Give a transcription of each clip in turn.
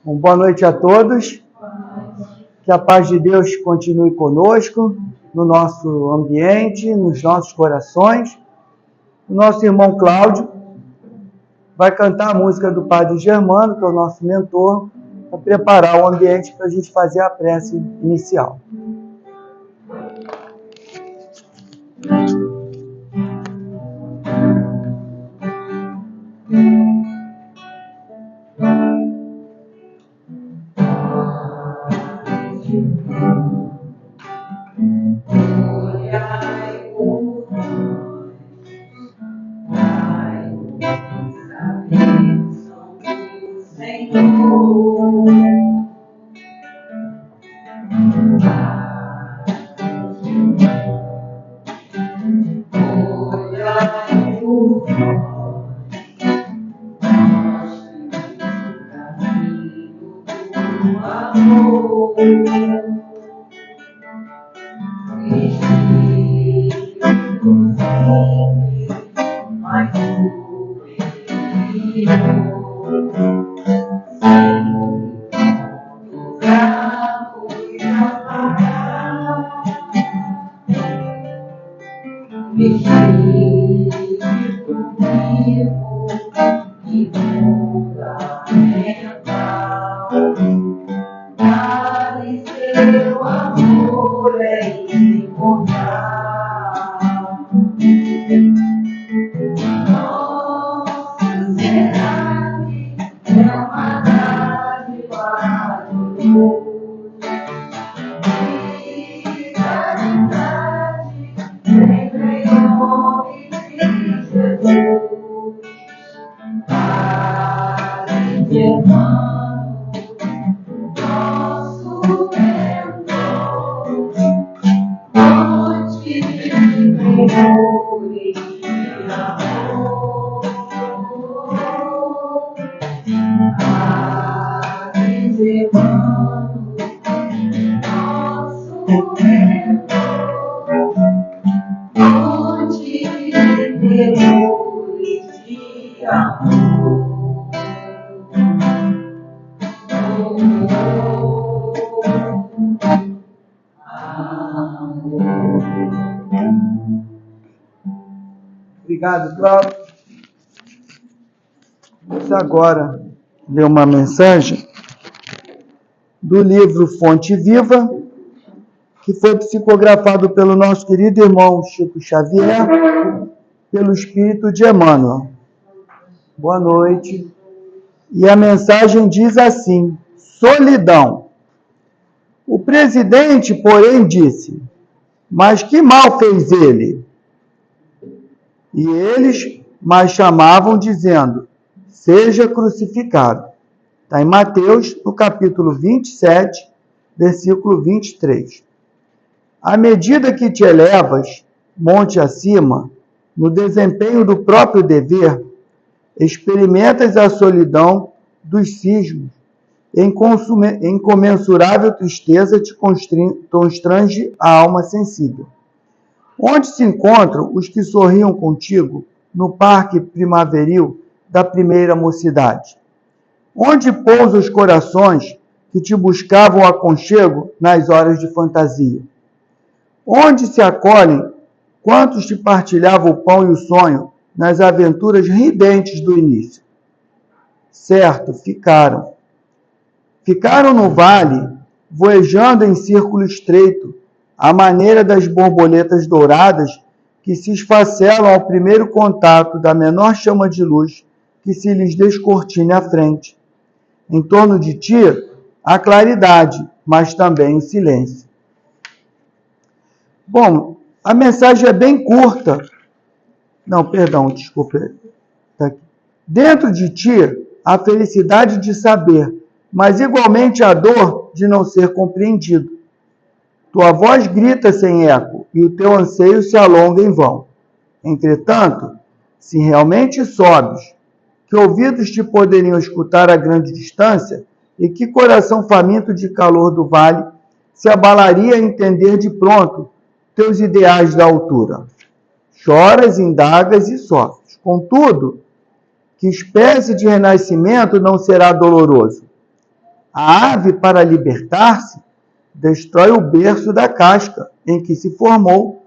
Boa noite a todos. Que a paz de Deus continue conosco, no nosso ambiente, nos nossos corações. O nosso irmão Cláudio vai cantar a música do Padre Germano, que é o nosso mentor, para preparar o ambiente para a gente fazer a prece inicial. Obrigado, Cláudio. Vamos agora ler uma mensagem do livro Fonte Viva, que foi psicografado pelo nosso querido irmão Chico Xavier, pelo Espírito de Emmanuel. Boa noite. E a mensagem diz assim: solidão. O presidente, porém, disse: mas que mal fez ele? E eles mais chamavam, dizendo: seja crucificado. Está em Mateus, no capítulo 27, versículo 23. À medida que te elevas, monte acima, no desempenho do próprio dever, experimentas a solidão dos cismos, em comensurável tristeza te constrange a alma sensível. Onde se encontram os que sorriam contigo no parque primaveril da primeira mocidade? Onde pousam os corações que te buscavam aconchego nas horas de fantasia? Onde se acolhem quantos te partilhavam o pão e o sonho nas aventuras ridentes do início? Certo, ficaram. Ficaram no vale, voejando em círculo estreito, à maneira das borboletas douradas que se esfacelam ao primeiro contato da menor chama de luz que se lhes descortine à frente. Em torno de ti, a claridade, mas também o silêncio. Bom, a mensagem é bem curta. Não, perdão, desculpa. Tá aqui. Dentro de ti, a felicidade de saber, mas igualmente a dor de não ser compreendido. Tua voz grita sem eco e o teu anseio se alonga em vão. Entretanto, se realmente sobes, que ouvidos te poderiam escutar a grande distância e que coração faminto de calor do vale se abalaria a entender de pronto teus ideais da altura. Choras, indagas e sofres. Contudo, que espécie de renascimento não será doloroso? A ave, para libertar-se, destrói o berço da casca em que se formou,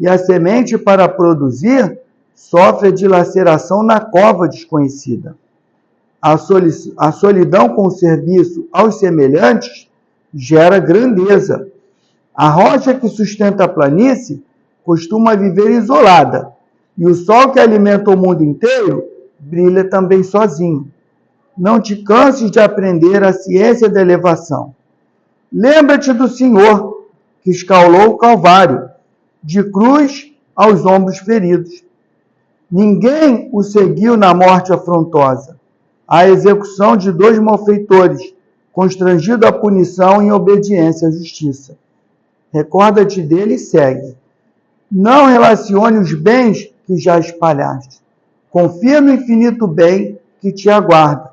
e a semente, para produzir, sofre a dilaceração na cova desconhecida. A solidão com o serviço aos semelhantes gera grandeza. A rocha que sustenta a planície costuma viver isolada, e o sol que alimenta o mundo inteiro brilha também sozinho. Não te canses de aprender a ciência da elevação. Lembra-te do Senhor, que escalou o Calvário, de cruz aos ombros feridos. Ninguém o seguiu na morte afrontosa, a execução de 2 malfeitores, constrangido à punição em obediência à justiça. Recorda-te dele e segue. Não relacione os bens que já espalhaste. Confia no infinito bem que te aguarda.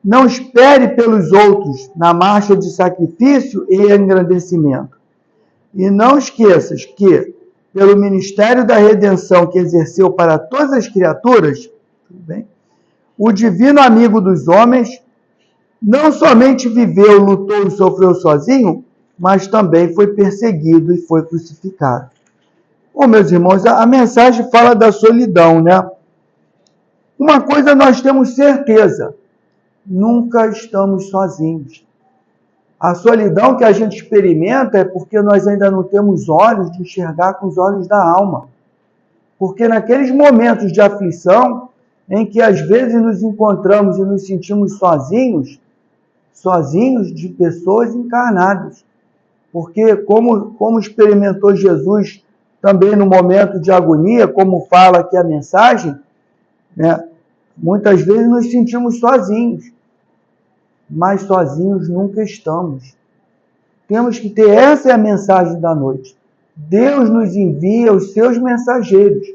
Não espere pelos outros na marcha de sacrifício e engrandecimento. E não esqueças que, pelo ministério da redenção que exerceu para todas as criaturas, o divino amigo dos homens não somente viveu, lutou e sofreu sozinho, mas também foi perseguido e foi crucificado. Bom, meus irmãos, a mensagem fala da solidão, né? Uma coisa nós temos certeza: nunca estamos sozinhos. A solidão que a gente experimenta é porque nós ainda não temos olhos de enxergar com os olhos da alma. Porque naqueles momentos de aflição, em que às vezes nos encontramos e nos sentimos sozinhos de pessoas encarnadas. Porque como experimentou Jesus também no momento de agonia, como fala aqui a mensagem, né? Muitas vezes nos sentimos sozinhos, mas sozinhos nunca estamos. Temos que ter, essa é a mensagem da noite. Deus nos envia os seus mensageiros.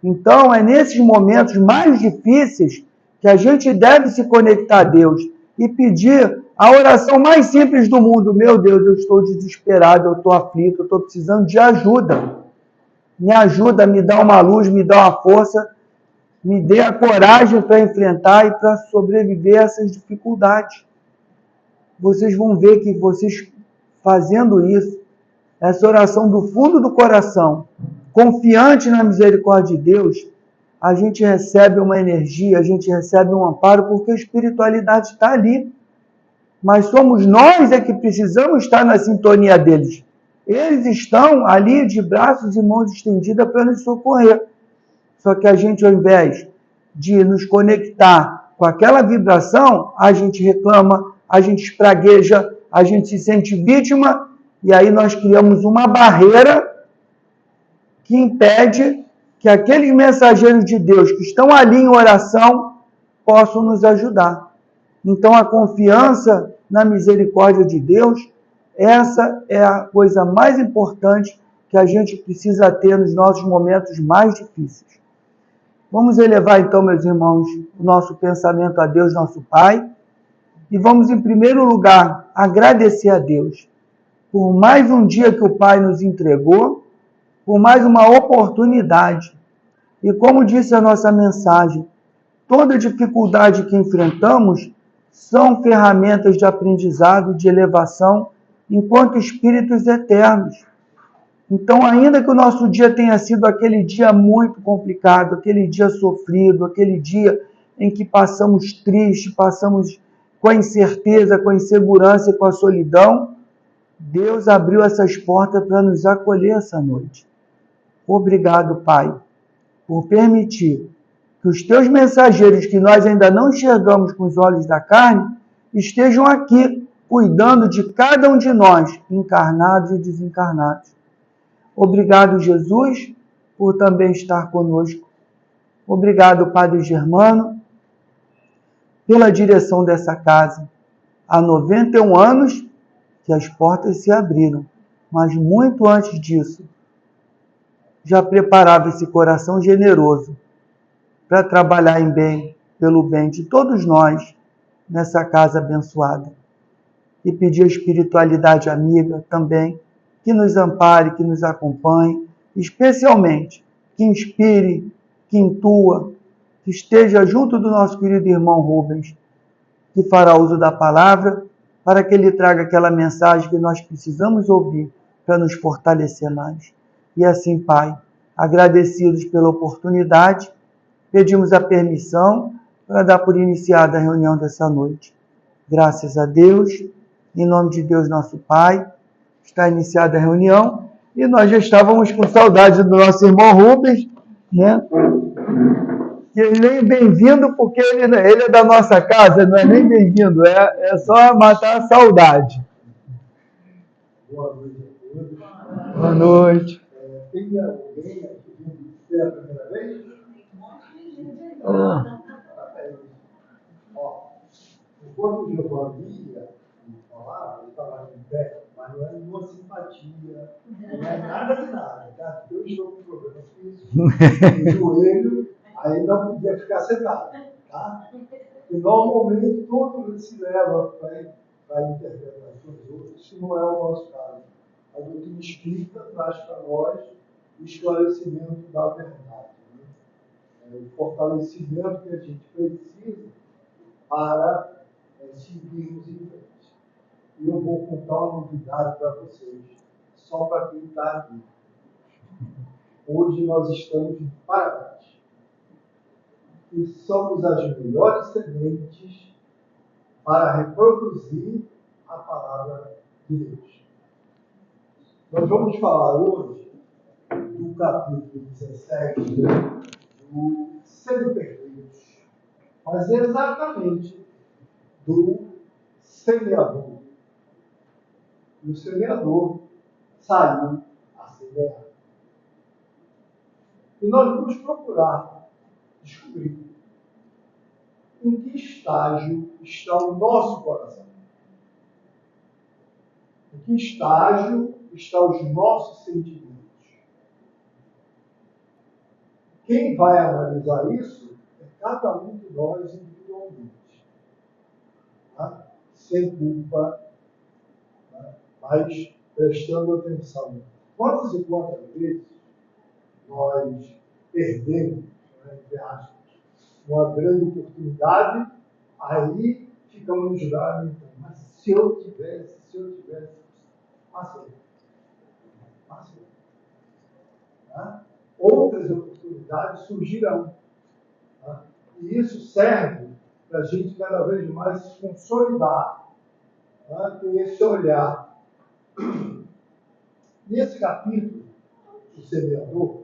Então, é nesses momentos mais difíceis que a gente deve se conectar a Deus e pedir a oração mais simples do mundo. Meu Deus, eu estou desesperado, eu estou aflito, eu estou precisando de ajuda. Me ajuda, me dá uma luz, me dá uma força, me dê a coragem para enfrentar e para sobreviver a essas dificuldades. Vocês vão ver que vocês fazendo isso, essa oração do fundo do coração, confiante na misericórdia de Deus, a gente recebe uma energia, a gente recebe um amparo, porque a espiritualidade está ali. Mas somos nós que precisamos estar na sintonia deles. Eles estão ali de braços e mãos estendidas para nos socorrer. Só que a gente, ao invés de nos conectar com aquela vibração, a gente reclama, a gente espragueja, a gente se sente vítima, e aí nós criamos uma barreira que impede que aqueles mensageiros de Deus que estão ali em oração possam nos ajudar. Então, a confiança na misericórdia de Deus, essa é a coisa mais importante que a gente precisa ter nos nossos momentos mais difíceis. Vamos elevar, então, meus irmãos, o nosso pensamento a Deus, nosso Pai, e vamos, em primeiro lugar, agradecer a Deus por mais um dia que o Pai nos entregou, por mais uma oportunidade. E como disse a nossa mensagem, toda dificuldade que enfrentamos são ferramentas de aprendizado, de elevação, enquanto espíritos eternos. Então, ainda que o nosso dia tenha sido aquele dia muito complicado, aquele dia sofrido, aquele dia em que passamos triste, passamos com a incerteza, com a insegurança e com a solidão, Deus abriu essas portas para nos acolher essa noite. Obrigado, Pai, por permitir que os teus mensageiros, que nós ainda não enxergamos com os olhos da carne, estejam aqui, cuidando de cada um de nós, encarnados e desencarnados. Obrigado, Jesus, por também estar conosco. Obrigado, Padre Germano, pela direção dessa casa. Há 91 anos que as portas se abriram, mas muito antes disso, já preparava esse coração generoso para trabalhar em bem, pelo bem de todos nós, nessa casa abençoada. E pedir a espiritualidade amiga também, que nos ampare, que nos acompanhe, especialmente que inspire, que intua, que esteja junto do nosso querido irmão Rubens, que fará uso da palavra para que Ele traga aquela mensagem que nós precisamos ouvir para nos fortalecer mais. E assim, Pai, agradecidos pela oportunidade, pedimos a permissão para dar por iniciada a reunião dessa noite. Graças a Deus, em nome de Deus nosso Pai, está iniciada a reunião e nós já estávamos com saudade do nosso irmão Rubens, né? Que nem bem-vindo, porque ele é da nossa casa, não é nem bem-vindo, é só matar a saudade. Boa noite a todos. Boa noite. Tem alguém aqui que é a primeira vez? Enquanto o Giovanni ia falar, ele estava em pé, mas não é nenhuma simpatia, não é nada de nada, tá? Eu estou com problema físico, o joelho, aí não podia ficar sentado, tá? E normalmente todo se leva para interpretações outras, isso não é o nosso caso. A doutrina espírita traz para nós o esclarecimento da verdade, né? O fortalecimento que a gente precisa para seguirmos em frente. E eu vou contar uma novidade para vocês, só para quem está aqui. Hoje nós estamos de parabéns. E somos as melhores sementes para reproduzir a palavra de Deus. Nós vamos falar hoje do capítulo 17 do Semi-Perfeitos, mas exatamente do semeador. E o semeador saiu a semear. E nós vamos procurar descobrir em que estágio está o nosso coração. Em que estágio estão os nossos sentimentos. Quem vai analisar isso é cada um de nós individualmente. Tá? Sem culpa, tá? Mas prestando atenção. Quantas e quantas vezes nós perdemos, né, entre aspas, uma grande oportunidade, aí ficamos nos lamentando. Mas se eu tivesse, passei. Tá? Outras oportunidades surgirão. Tá? E isso serve para a gente cada vez mais se consolidar, tá? Ter esse olhar. Nesse capítulo, o semeador,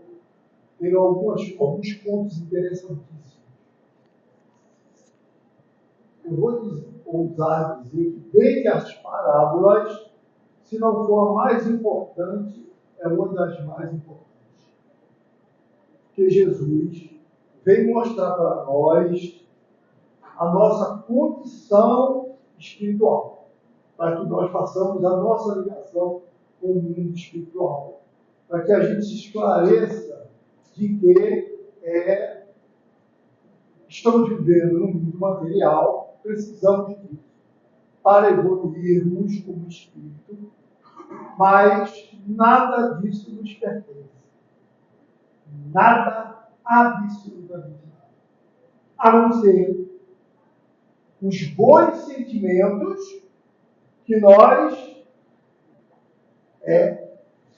tem alguns pontos interessantíssimos. Eu vou ousar dizer que, dentre as parábolas, se não for a mais importante, é uma das mais importantes. Que Jesus veio mostrar para nós a nossa condição espiritual, para que nós façamos a nossa ligação com o mundo espiritual, para que a gente se esclareça de que estamos vivendo num mundo material, precisamos disso para evoluirmos como espírito, mas nada disso nos pertence. Nada, absolutamente nada. A não ser os bons sentimentos que nós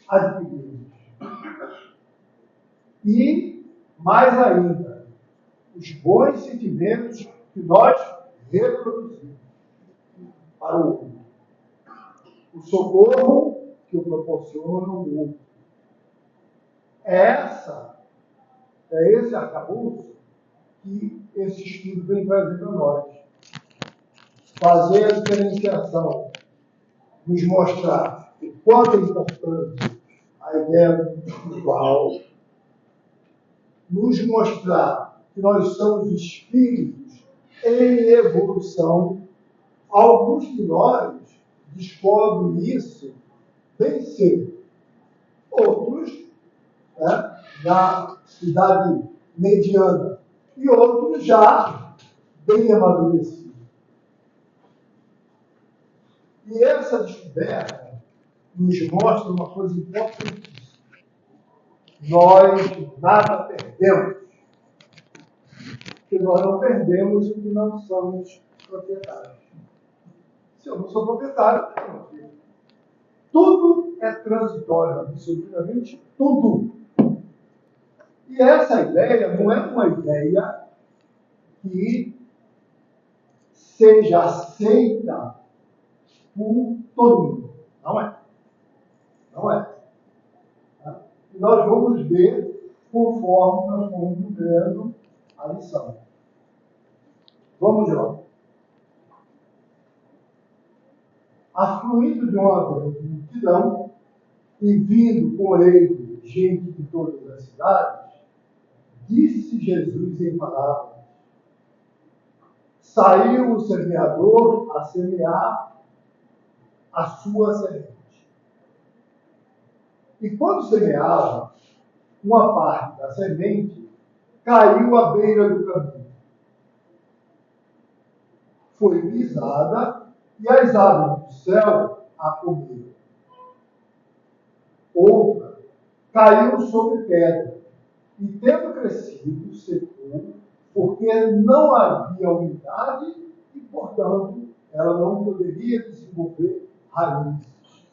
adquirimos. E, mais ainda, os bons sentimentos que nós reproduzimos para o outro. O socorro que eu proporciono ao outro. É esse arcabouço que esse estudo vem trazer para nós. Fazer a diferenciação, nos mostrar o quanto é importante a ideia do espiritual, nos mostrar que nós somos espíritos em evolução. Alguns de nós descobrem isso bem cedo. Outros, na idade mediana. E outros já bem amadurecidos. E essa descoberta nos mostra uma coisa importantíssima. Nós nada perdemos. Porque nós não perdemos o que não somos proprietários. Se eu não sou proprietário, eu não tenho. Tudo é transitório, absolutamente tudo. E essa ideia não é uma ideia que seja aceita por todo mundo. Não é. Não é. Tá? E nós vamos ver conforme nós vamos vendo a lição. Vamos lá. Afluindo de uma grande multidão e vindo com ele gente de todas as cidades, disse Jesus em palavras: saiu o semeador a semear a sua semente. E quando semeava, uma parte da semente caiu à beira do caminho. Foi pisada e as aves do céu a comeram. Outra caiu sobre pedra e, tendo crescido, secou, porque não havia umidade e, portanto, ela não poderia desenvolver raízes.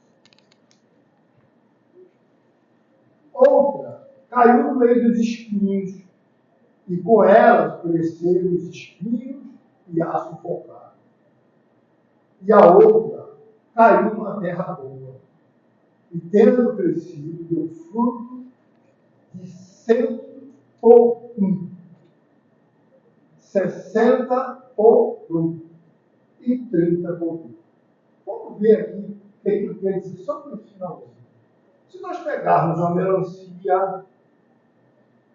Outra caiu no meio dos espinhos, e com elas cresceram os espinhos e a sufocaram. E a outra caiu numa terra boa, e tendo crescido, deu fruto de 100 por 1, 60 por 1 e 30 por 1. Vamos ver aqui o que ele quer dizer só para o finalzinho. Se nós pegarmos uma melancia,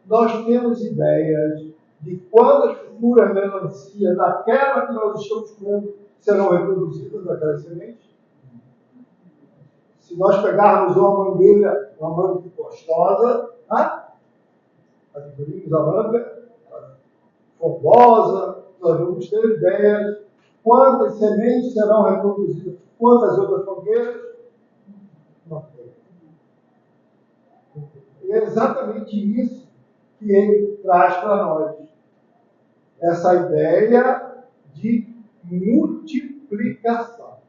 nós temos ideias de quantas futuras melancias daquela que nós estamos comendo serão reproduzidas daquela semente. Se nós pegarmos uma mangueira, uma manga gostosa, adquirimos a manga frondosa, nós vamos ter ideias quantas sementes serão reproduzidas, quantas outras mangueiras. Não tem. E é exatamente isso que ele traz para nós. Essa ideia de multiplicação.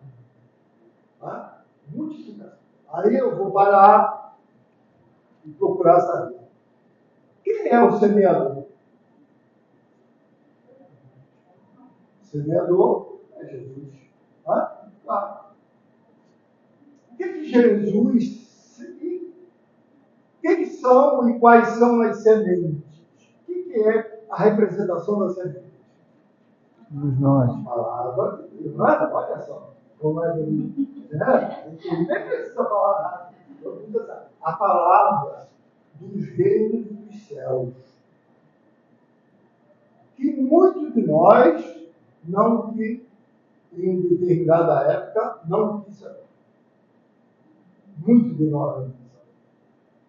Tá? Multiplicação. Aí eu vou parar e procurar saber. Quem é o semeador? O semeador é Jesus. Tá? Tá. O que Jesus... Quem são e quais são as sementes? O que é a representação da semente? Nós. A palavra de Deus. Olha só. Como é bonito. Nem precisa falar nada. A palavra dos reinos dos céus. Que muitos de nós não que em determinada época não quis saber. Muitos de nós não quis saber.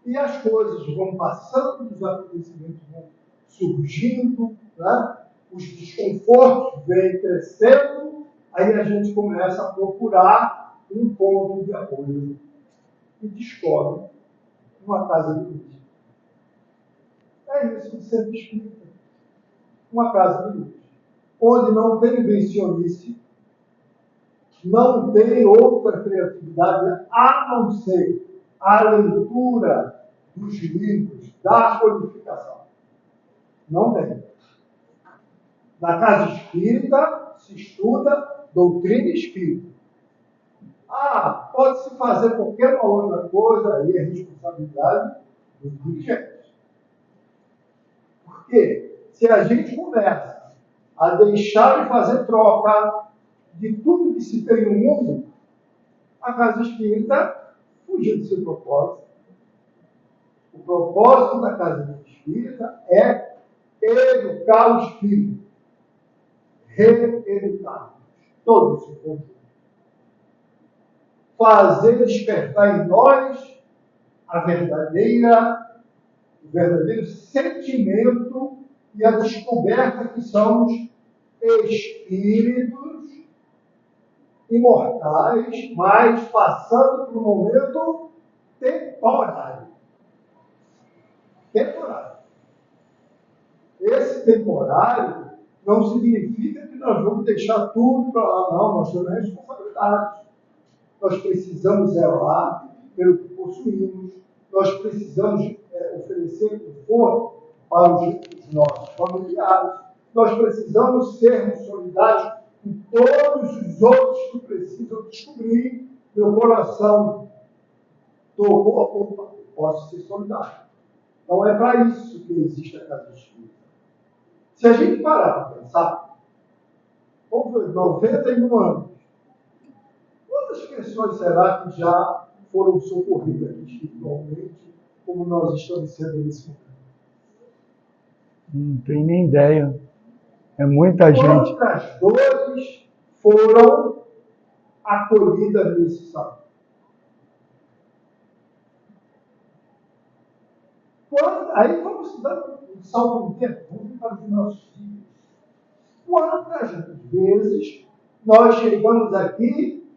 E as coisas vão passando, os acontecimentos vão surgindo, né? Os desconfortos vêm crescendo, aí a gente começa a procurar um ponto de apoio e descobre uma casa de luz. É isso de ser espírita. Uma casa de luz. Onde não tem invencionice, não tem outra criatividade a não ser a leitura dos livros da codificação. Não tem. Na casa espírita se estuda doutrina espírita. Pode-se fazer qualquer outra coisa, aí é responsabilidade dos dirigentes. Porque se a gente começa a deixar de fazer troca de tudo que se tem no mundo, a casa espírita fugiu do seu propósito. O propósito da casa espírita é educar o espírito. Reeducar todo o seu conjunto. Fazer despertar em nós o verdadeiro sentimento e a descoberta que somos espíritos imortais, mas passando por um momento temporário. Temporário. Esse temporário não significa que nós vamos deixar tudo para lá, não. Nós temos responsabilidade. Nós precisamos zelar pelo que possuímos. Nós precisamos oferecer conforto para os nossos familiares. Nós precisamos ser solidários com todos os outros que precisam descobrir. Meu coração tocou, opa, posso ser solidário. Então é para isso que existe a casa espírita. Se a gente parar para pensar, 91 anos, quantas pessoas será que já foram socorridas aqui espiritualmente, como nós estamos sendo nesse momento? Não tenho nem ideia. É muita gente. Quantas dores foram acolhidas nesse salmo? Aí vamos dar um salto no tempo, vamos para os nossos dias. Quantas vezes nós chegamos aqui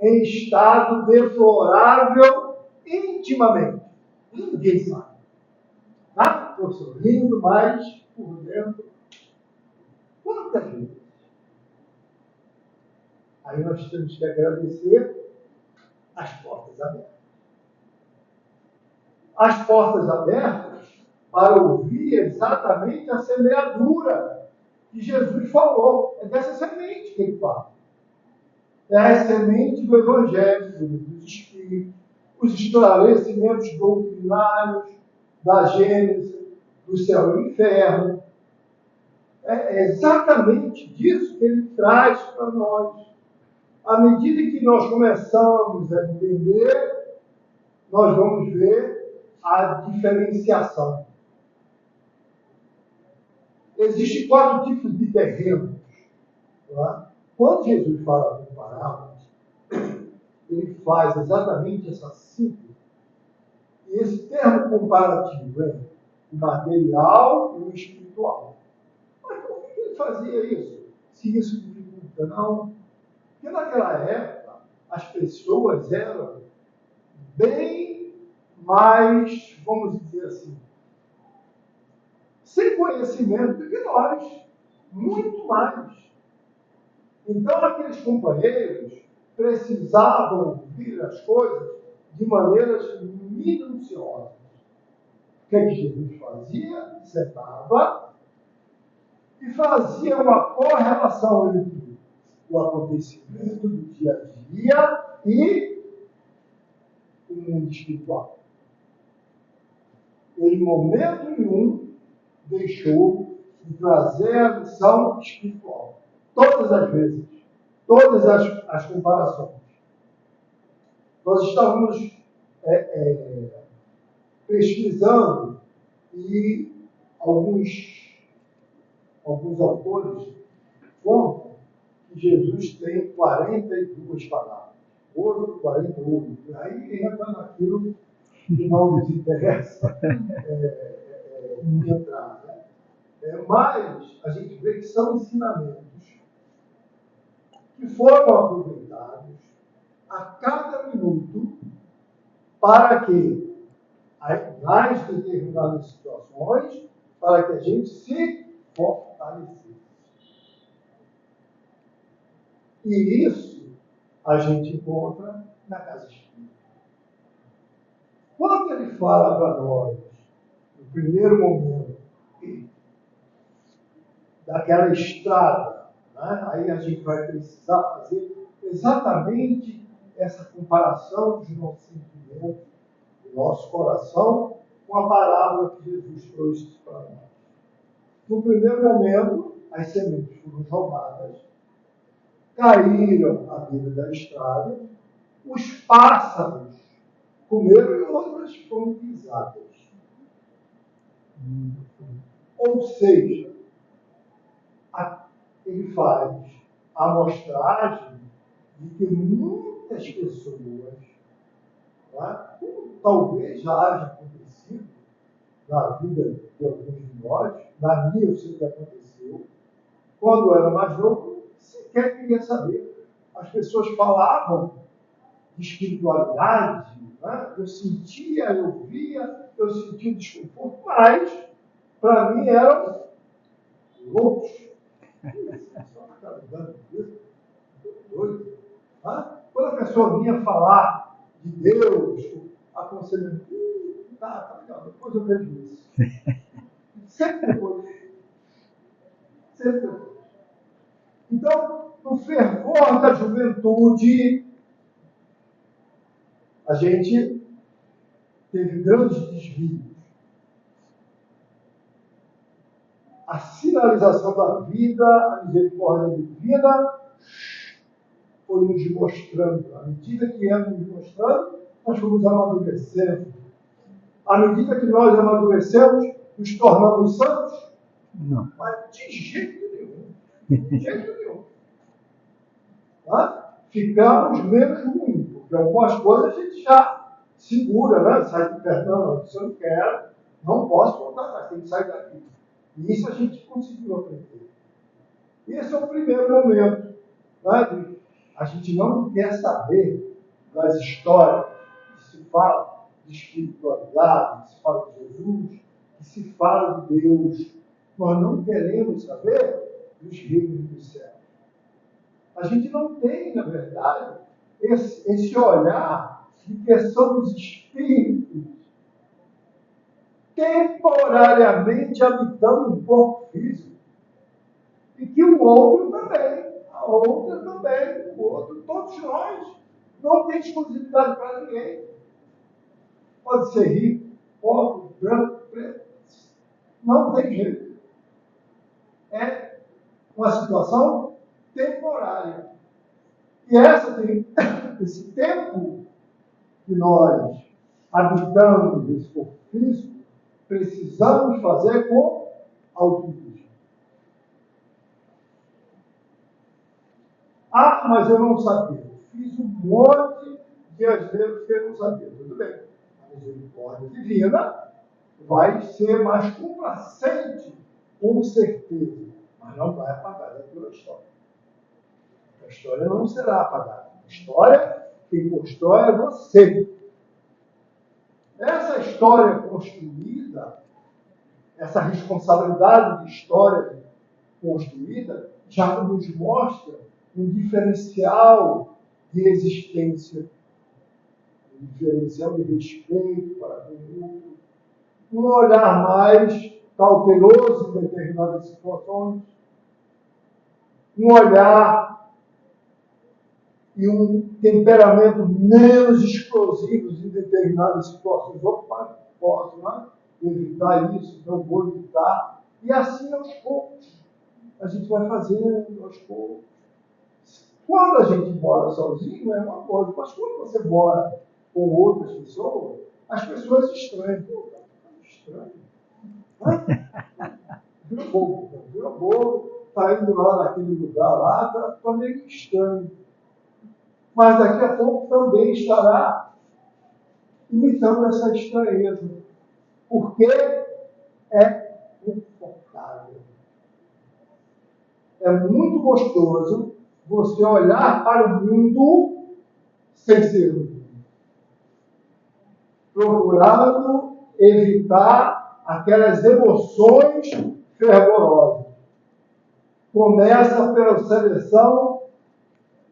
em estado deplorável intimamente? Ninguém sabe. Tá? Estou sorrindo, mas por dentro. Quantas vezes? Aí nós temos que agradecer as portas abertas. As portas abertas para ouvir exatamente a semeadura que Jesus falou. É dessa semente que ele fala. É a semente do Evangelho, dos Espíritos, os esclarecimentos doutrinários da Gênesis, do céu e inferno. É exatamente disso que ele traz para nós. À medida que nós começamos a entender, nós vamos ver a diferenciação. Existem 4 tipos de terrenos. Tá? Quando Jesus fala com parábolas, ele faz exatamente essa síntese. E esse termo comparativo é o material e o espiritual. Mas por que ele fazia isso? Se isso dificulta, não. Porque naquela época, as pessoas eram bem mais, vamos dizer assim, sem conhecimento do que nós. Muito mais. Então, aqueles companheiros precisavam ouvir as coisas de maneiras minuciosas. O que Jesus fazia? Sentava e fazia uma correlação entre o acontecimento do dia a dia e o mundo espiritual. Ele, em momento nenhum, deixou de trazer a lição espiritual. Todas as vezes, todas as comparações. Nós estávamos pesquisando e alguns autores contam que Jesus tem 42 palavras, outro 48. Aí entra naquilo que não nos interessa entrar. Né? Mas a gente vê que são ensinamentos que foram aproveitados a cada minuto para que, nas determinadas situações, para que a gente se fortalecesse. E isso a gente encontra na casa espírita. Quando ele fala para nós, no primeiro momento, daquela estrada, né? Aí a gente vai precisar fazer exatamente essa comparação dos nossos sentimentos, do nosso coração, com a parábola que Jesus trouxe para nós. No primeiro momento, as sementes foram jogadas, caíram à beira da estrada, os pássaros comeram e outras foram pisadas. Ou seja, ele faz a amostragem de que muitas pessoas, tá, como talvez já haja acontecido na vida de alguns de nós, na minha eu sei que aconteceu, quando eu era mais novo, sequer queria saber. As pessoas falavam de espiritualidade, né? Eu sentia, eu via, eu sentia desconforto, mas para mim eram loucos. Doido. Quando a pessoa vinha falar de Deus, aconselhando, tá legal, depois eu vejo isso. Sempre depois. Sempre depois. Então, no fervor da juventude, a gente teve grandes desvios. A sinalização da vida, a misericórdia divina, foi nos mostrando. À medida que íamos nos mostrando, nós fomos amadurecendo. À medida que nós amadurecemos, nos tornamos santos? Não. Mas de jeito nenhum. De jeito nenhum. Ficamos menos ruins, porque algumas coisas a gente já segura, né? Sai de perto, não, isso eu não quero, não posso voltar atrás, tem que sair daqui. E isso a gente conseguiu aprender. Esse é o primeiro momento. Né? A gente não quer saber das histórias que se fala de espiritualidade, que se fala de Jesus, que se fala de Deus. Nós não queremos saber dos reinos dos céus. A gente não tem, na verdade, esse olhar de que somos espíritos temporariamente habitando um corpo físico. E que o outro também, a outra também, o outro, todos nós. Não tem exclusividade para ninguém. Pode ser rico, pobre, branco, preto. Não tem jeito. É uma situação temporária. E esse tempo que nós habitamos esse corpo físico, precisamos fazer com altruísmo. Mas eu não sabia. Fiz um monte de asneiros que eu não sabia. Tudo bem. A misericórdia divina vai ser mais complacente, com certeza. Mas não vai apagar da tua história. A história não será apagada. A história, quem constrói é você. Essa história construída, essa responsabilidade de história construída, já nos mostra um diferencial de existência, um diferencial de respeito para com o outro, um olhar mais cauteloso em determinadas situações, um olhar e um temperamento menos explosivos em determinadas situações. Opa, posso, né? Evitar isso, não vou evitar. E assim aos poucos. A gente vai fazendo aos poucos. Quando a gente mora sozinho é uma coisa, mas quando você mora com outras pessoas, as pessoas estranham. Pô, tá estranho. Virou bobo, está indo lá naquele lugar lá, está meio estranho. Mas daqui a pouco também estará imitando essa estranheza. Porque é confortável. É muito gostoso você olhar para o mundo sem ser o mundo. Procurando evitar aquelas emoções fervorosas. Começa pela seleção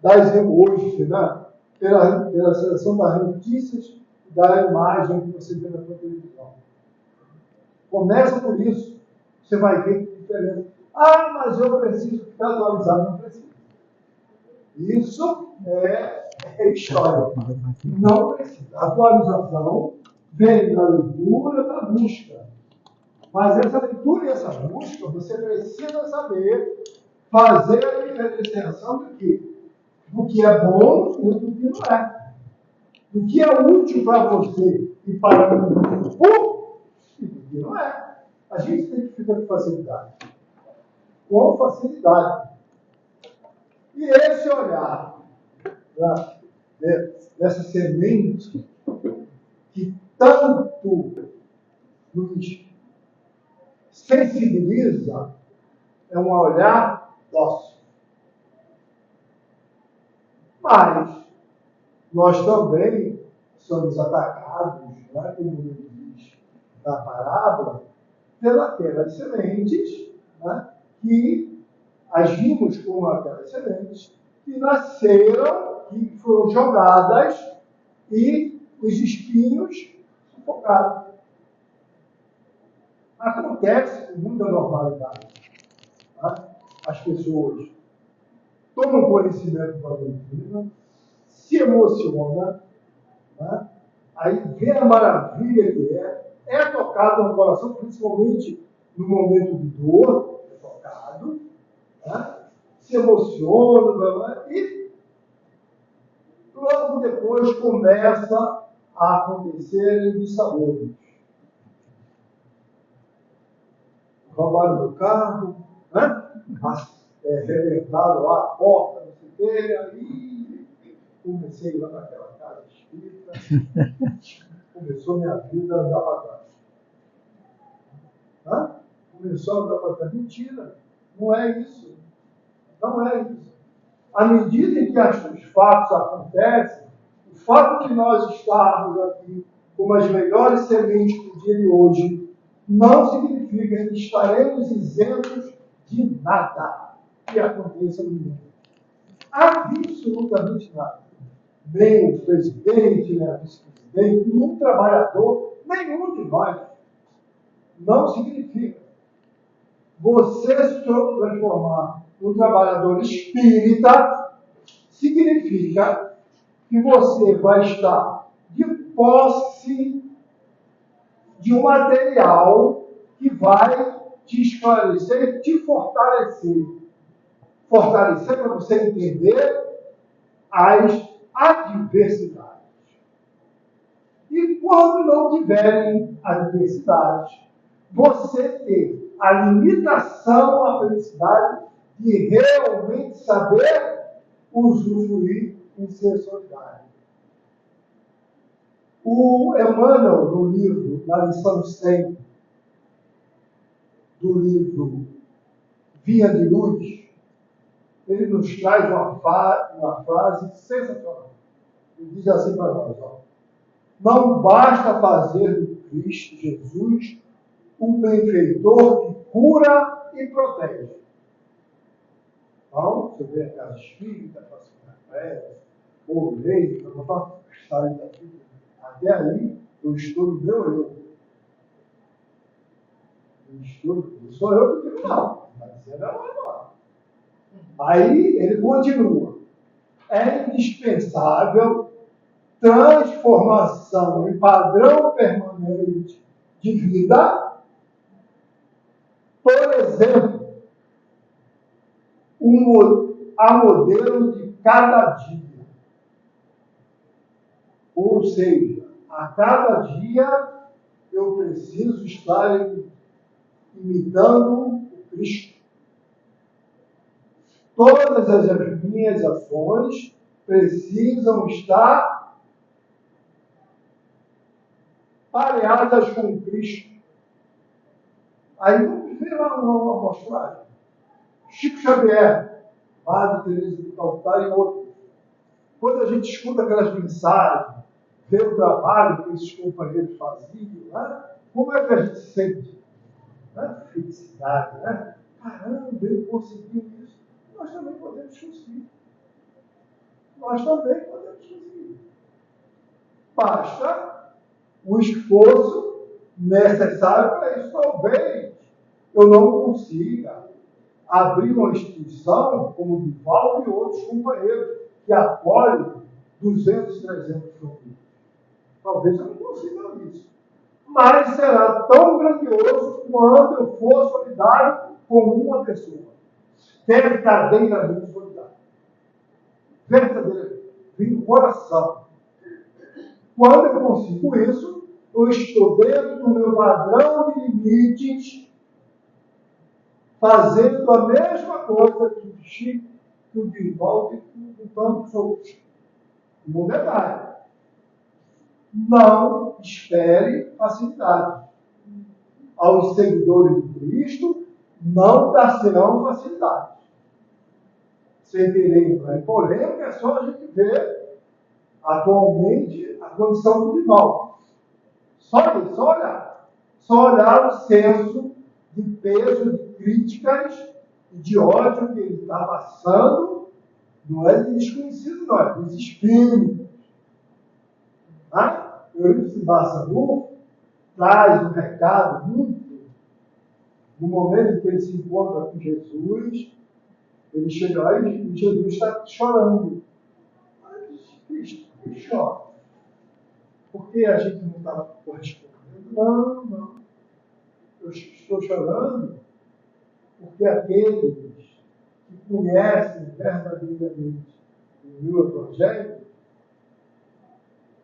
das emojis, né? pela seleção das notícias da imagem que você vê na sua televisão. Começa por isso. Você vai ver que diferença. Mas eu preciso ficar atualizado. Não precisa. Isso é história. Não precisa. A atualização vem da leitura, da busca. Mas essa leitura e essa busca, você precisa saber fazer a diferenciação do que é bom e do que não é. Do que é útil para você e para o grupo e do que não é. A gente tem que ficar com facilidade. Com facilidade. E esse olhar dessa semente que tanto nos sensibiliza é um olhar dócil. Mas nós também somos atacados, né, como ele diz na parábola, pelas sementes, né, que agimos como aquelas sementes que nasceram, que foram jogadas e os espinhos sufocados. Acontece com muita normalidade. Tá? As pessoas tomam conhecimento da doutrina, se emocionam, tá? Aí vê a maravilha que é tocado no coração, principalmente no momento de dor, é tocado, tá? Se emociona, e logo depois começa a acontecer dissabores. Roubaram meu carro, né? Rebentaram lá a porta, não sei o quê, aí comecei lá naquela casa espírita, começou minha vida a andar para trás. Hã? Começou a andar para trás. Mentira, não é isso. Não é isso. À medida em que os fatos acontecem, o fato de nós estarmos aqui como as melhores sementes do dia de hoje não significa que estaremos isentos de nada que aconteça no mundo. Absolutamente nada. Nem o presidente, nem a vice-presidente, nenhum trabalhador, nenhum de nós. Não significa. Você se transformar num trabalhador espírita significa que você vai estar de posse de um material que vai te esclarecer, te fortalecer. Fortalecer para você entender as adversidades. E quando não tiverem adversidades, você ter a limitação à felicidade de realmente saber usufruir em ser solidário. O Emmanuel, no livro, na lição 100, do livro Via de Luz, ele nos traz uma frase sensacional. Ele diz assim para nós, ó: não basta fazer do Cristo Jesus um benfeitor que cura e protege. Então, você vê a casa espírita, a prece, ou lei, até aí eu estou no meu eu. Não sou eu que digo não, está dizendo agora. Aí ele continua. É indispensável transformação em padrão permanente de vida. Por exemplo, a modelo de cada dia. Ou seja, a cada dia eu preciso estar imitando o Cristo. Todas as minhas ações precisam estar pareadas com o Cristo. Aí vamos ver lá uma amostragem. Chico Xavier, Madre Teresa de Calcutá e outros. Quando a gente escuta aquelas mensagens, vê o trabalho que esses companheiros faziam, né? Como é que a gente sente? Né? Felicidade, né? Caramba, ele conseguiu isso. Nós também podemos conseguir. Nós também podemos conseguir. Basta o esforço necessário para isso. Talvez eu não consiga abrir uma instituição como o Divaldo e outros companheiros que acolhem 200, 300 famílias. Talvez eu não consiga isso. Mas será tão grandioso quando eu for solidário com uma pessoa. Verdadeiramente solidário. Verdadeiramente. Vem do coração. Quando eu consigo isso, eu estou dentro do meu padrão de limites, fazendo a mesma coisa que o Chico, que o Divaldo e que tantos outros. E um detalhe: não espere facilidade. Aos seguidores de Cristo não dar-se-ão facilidade. Sem querer entrar em polêmica, é só a gente ver atualmente a condição do Divaldo. Só isso, só olhar o senso de peso de críticas e de ódio que ele está passando, não é de desconhecido, não, é dos espíritos. Tá? O Eurípides Barçanu traz um recado muito. No momento em que ele se encontra com Jesus, ele chega lá e Jesus está chorando. Mas, Cristo, por que chora? Por que a gente não está correspondendo? Não. Eu estou chorando porque aqueles que conhecem verdadeiramente o meu Evangelho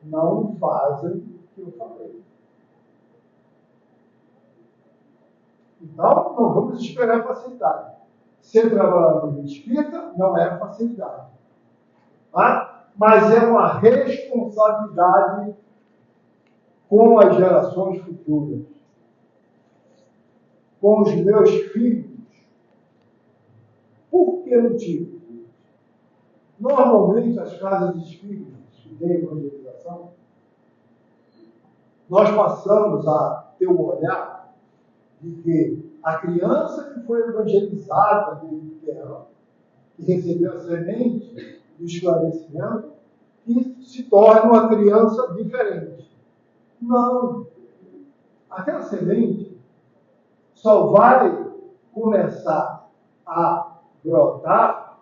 não fazem o que eu falei. Então, não vamos esperar facilidade. Ser trabalhador espírita não é facilidade. Tá? Mas é uma responsabilidade com as gerações futuras. Com os meus filhos. Por que motivo? Normalmente, as casas espíritas que têm evangelização, nós passamos a ter o olhar de que a criança que foi evangelizada desde pequena, que recebeu a semente do esclarecimento, que se torna uma criança diferente. Não. Aquela semente só vai começar a brotar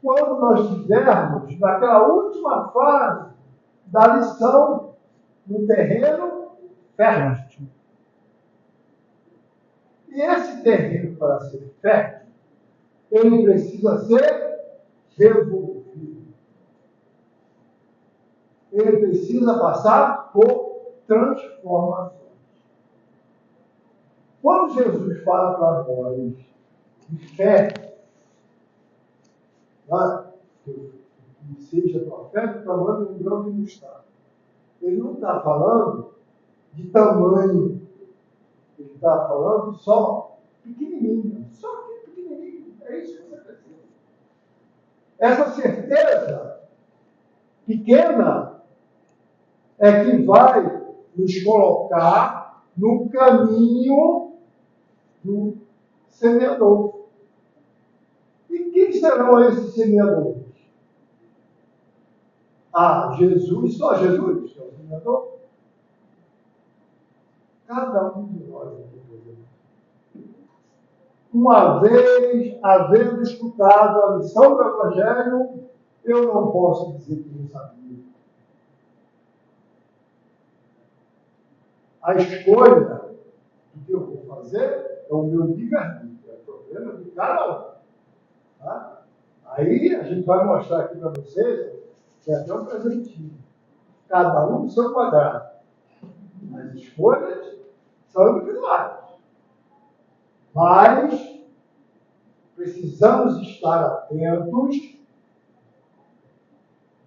quando nós estivermos naquela última fase da lição no terreno fértil. E esse terreno, para ser fértil, ele precisa ser revolvido. Ele precisa passar por transformações. Quando Jesus fala para nós de fé, que seja tua fé do tamanho de um grão de mostarda, ele não está falando de tamanho, ele está falando só pequenininho, só pequenininho. É isso que você precisa. Essa certeza pequena é que vai nos colocar no caminho do semeador. E quem serão esses semeadores? Jesus, só Jesus, que é o semeador? Cada um de nós aqui, uma vez havendo escutado a lição do Evangelho, eu não posso dizer que não sabia. A escolha do que eu vou fazer é o meu livre-arbítrio, é o problema de cada um. Tá? Aí a gente vai mostrar aqui para vocês, que é até um presentinho. Cada um no seu quadrado. As escolhas são individuais. Mas precisamos estar atentos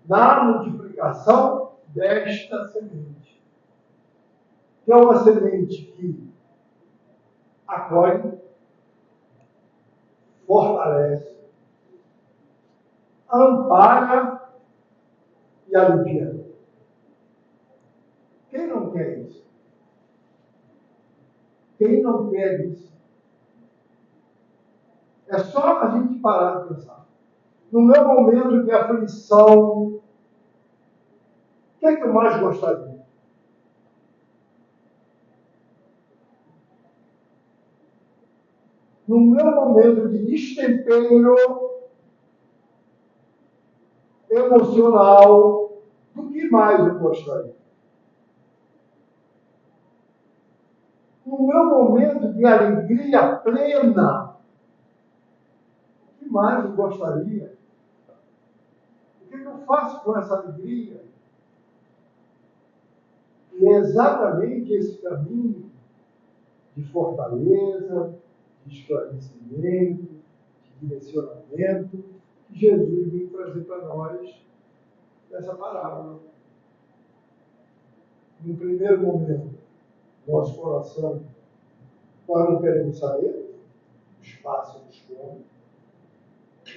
na multiplicação desta semente. Que é uma semente que acolhe, fortalece, ampara e alivia. Quem não quer isso? Quem não quer isso? É só a gente parar de pensar. No meu momento de aflição, o que é que eu mais gostaria? No meu momento de destempero emocional, do que mais eu gostaria? No meu momento de alegria plena, o que mais eu gostaria? O que eu faço com essa alegria? E é exatamente esse caminho de fortaleza, de esclarecimento, de direcionamento, que Jesus veio trazer para nós nessa parábola. No primeiro momento, nosso coração, nós não queremos saber, os pássaros comem.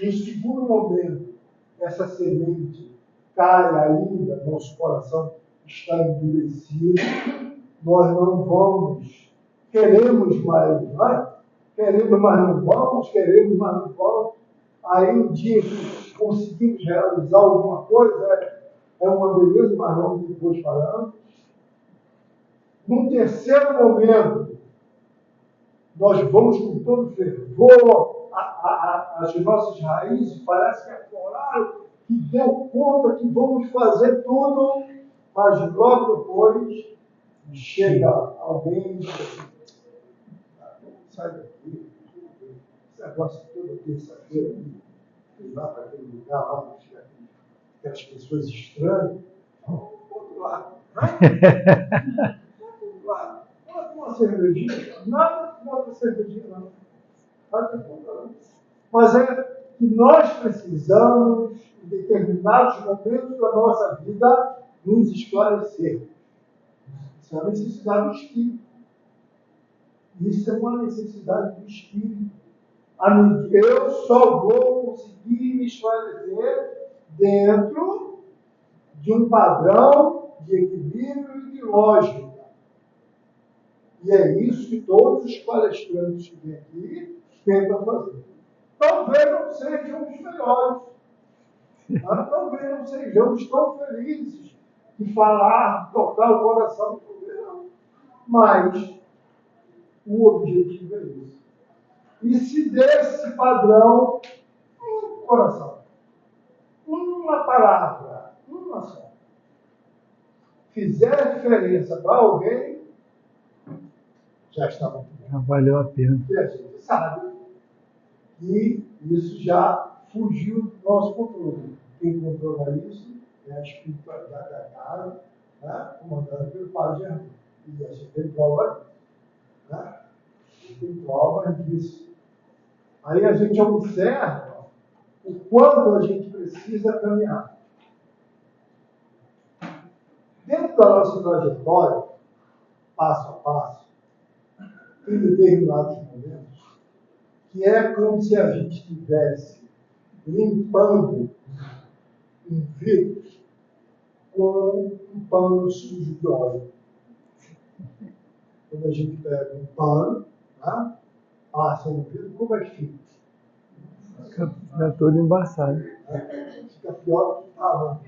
No segundo momento, essa semente cai ainda, nosso coração está endurecido, nós não vamos, queremos mais, não é? queremos, mas não vamos, queremos, mas não vamos. Aí um dia que conseguimos realizar alguma coisa, é uma beleza, mas vamos depois falando. Num terceiro momento, nós vamos com todo fervor, as nossas raízes parece que afloraram, que deu conta que vamos fazer tudo, mas logo depois chega alguém e diz assim, sai daqui, esse negócio toda terça-feira, ir lá para aquele lugar, lá, aquelas pessoas estranhas, vamos lá, vamos lá, bota uma cervejinha, nada contra cervejinha, não. Mas é que nós precisamos, em determinados momentos da nossa vida, nos esclarecer. Isso é uma necessidade do Espírito. Isso é uma necessidade do Espírito. Eu só vou conseguir me esclarecer dentro de um padrão de equilíbrio e de lógica. E é isso que todos os palestrantes que vêm aqui tentam fazer. Talvez não sejam os melhores. Talvez não sejamos tão felizes de falar, tocar o coração do governo. Mas o objetivo é esse. E se desse padrão, um coração, uma palavra, uma só, fizer diferença para alguém, já está muito bem. Já valeu a pena. E a gente sabe que isso já fugiu do nosso controle. Quem controla isso é a espiritualidade da casa, né, comandada pelo Padre Germano. E a gente tem prova disso. Né? Tem prova disso. Aí a gente observa o quanto a gente precisa caminhar. Dentro da nossa trajetória, passo a passo, em determinados momentos, que é como se a gente estivesse limpando um vidro com um pano sujo de óleo. Quando a gente pega um pano, né, passa no vidro, como é que fica? Fica todo embaçado. Fica pior que estava.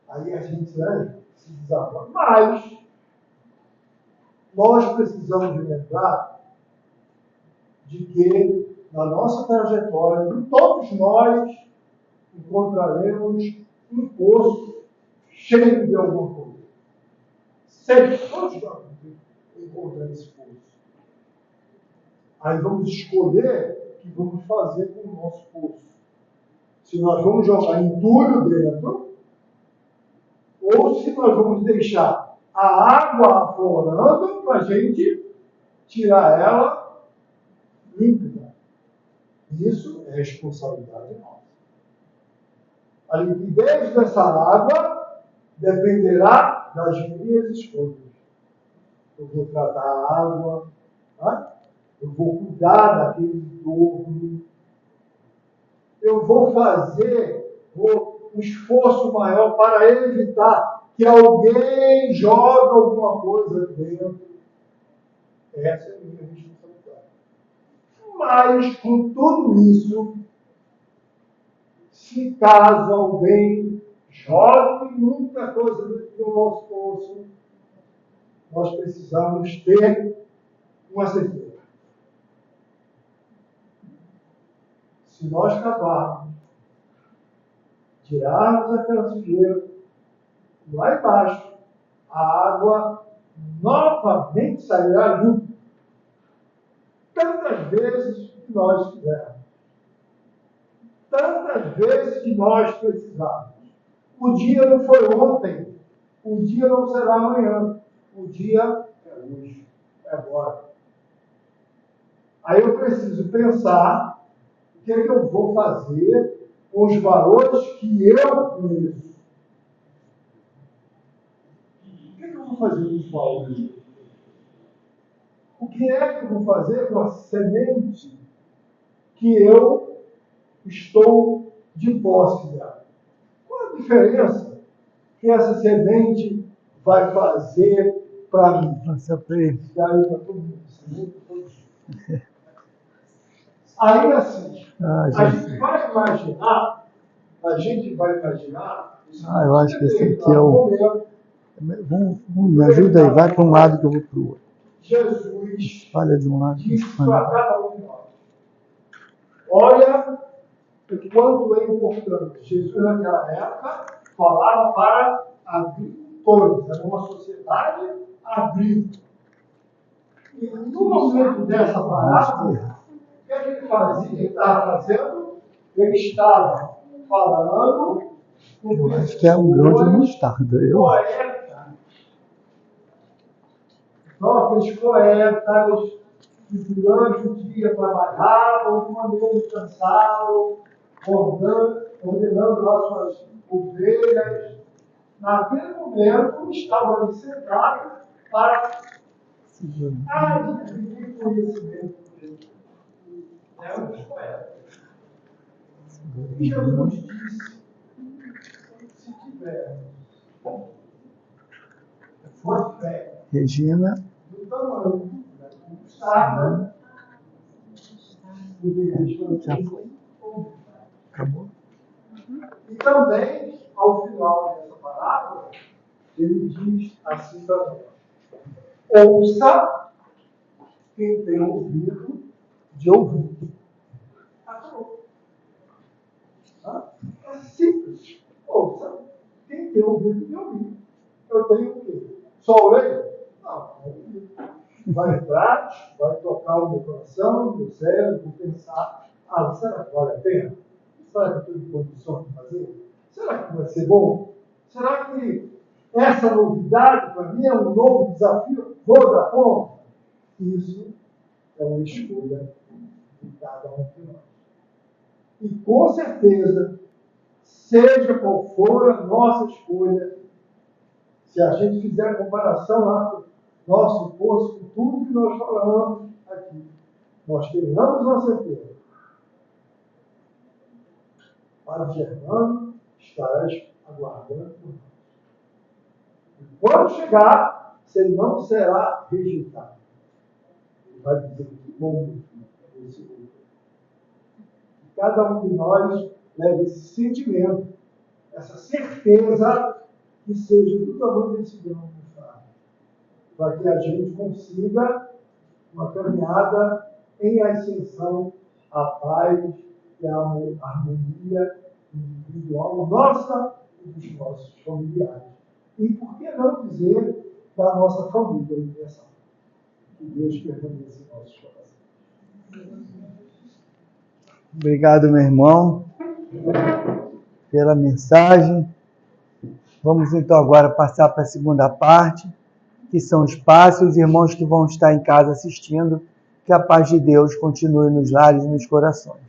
Aí a gente, né, se desarma. Mas nós precisamos lembrar de que na nossa trajetória, todos nós encontraremos um poço cheio de alguma coisa. Sempre, todos nós encontramos esse poço. Aí vamos escolher o que vamos fazer com o nosso poço. Se nós vamos jogar entulho dentro, ou se nós vamos deixar a água aflorando para a gente tirar ela límpida. Isso é responsabilidade nossa. A limpidez dessa água dependerá das minhas escolhas. Eu vou tratar a água, né? Eu vou cuidar daquele entorno, eu vou fazer um esforço maior para evitar que alguém jogue alguma coisa dentro. Essa é a minha responsabilidade. Mas, com tudo isso, se caso alguém jogue muita coisa dentro do nosso poço, nós precisamos ter uma certeza. Se nós cavarmos, tirarmos aquela sujeira, lá embaixo, a água novamente sairá limpa. Tantas vezes que nós quisermos. Tantas vezes que nós precisarmos. O dia não foi ontem. O dia não será amanhã. O dia é hoje. É agora. Aí eu preciso pensar o que é que eu vou fazer com os valores que eu conheço. O que é que eu vou fazer com os valores? O que é que eu vou fazer com a semente que eu estou de posse dela? Qual a diferença que essa semente vai fazer para mim? Nossa, para ele. E aí para todo mundo. Semente para todo mundo. Aí assim, Ah, a gente. gente vai imaginar, Eu acho que esse aqui é o... Me ajuda aí, vai para um lado que eu vou para o outro. Jesus Espalha de um lado. disse para cada um de nós: olha o quanto é importante. Jesus, naquela época, falava para agricultores, era uma sociedade agrícola. E no momento dessa parábola, o que ele fazia? Ele estava fazendo? Ele estava falando. Eu acho que é um grão de mostarda. São aqueles poetas que durante o dia trabalhavam de maneira incansável, ordenando lá suas ovelhas. Naquele momento, estavam ali sentados para adquirir conhecimento de Jesus. É um dos poetas. E Jesus disse: se tivermos uma fé Regina. do tamanho da mostarda, Já foi. Acabou. E também, ao final dessa parábola, ele diz assim para nós: ouça quem tem ouvido de ouvir. Acabou. É simples. Ouça quem tem ouvido de ouvir. Eu tenho o quê? Só orelha? Não, ouvido. Vai entrar, vai tocar o meu coração, o meu cérebro, vou pensar: será que vale a pena? Será que eu tenho condições de fazer? Será que vai ser bom? Será que essa novidade para mim é um novo desafio? Vou dar conta? Isso é uma escolha de cada um de nós. E com certeza, seja qual for a nossa escolha, se a gente fizer a comparação lá com o nosso posto, com tudo que nós falamos aqui, nós tenhamos uma certeza. Padre Germano estarás aguardando por nós. E quando chegar, você não será rejeitado. Ele vai dizer que bom esse grupo. Cada um de nós leva esse sentimento, essa certeza que seja do tamanho desse grão de mostarda, para que a gente consiga uma caminhada em ascensão à paz e à harmonia individual nossa e dos nossos familiares. E por que não dizer da nossa família universal? Que Deus permaneça em nossos corações. Obrigado, meu irmão, pela mensagem. Vamos então agora passar para a segunda parte, que são os passos, os irmãos que vão estar em casa assistindo. Que a paz de Deus continue nos lares e nos corações.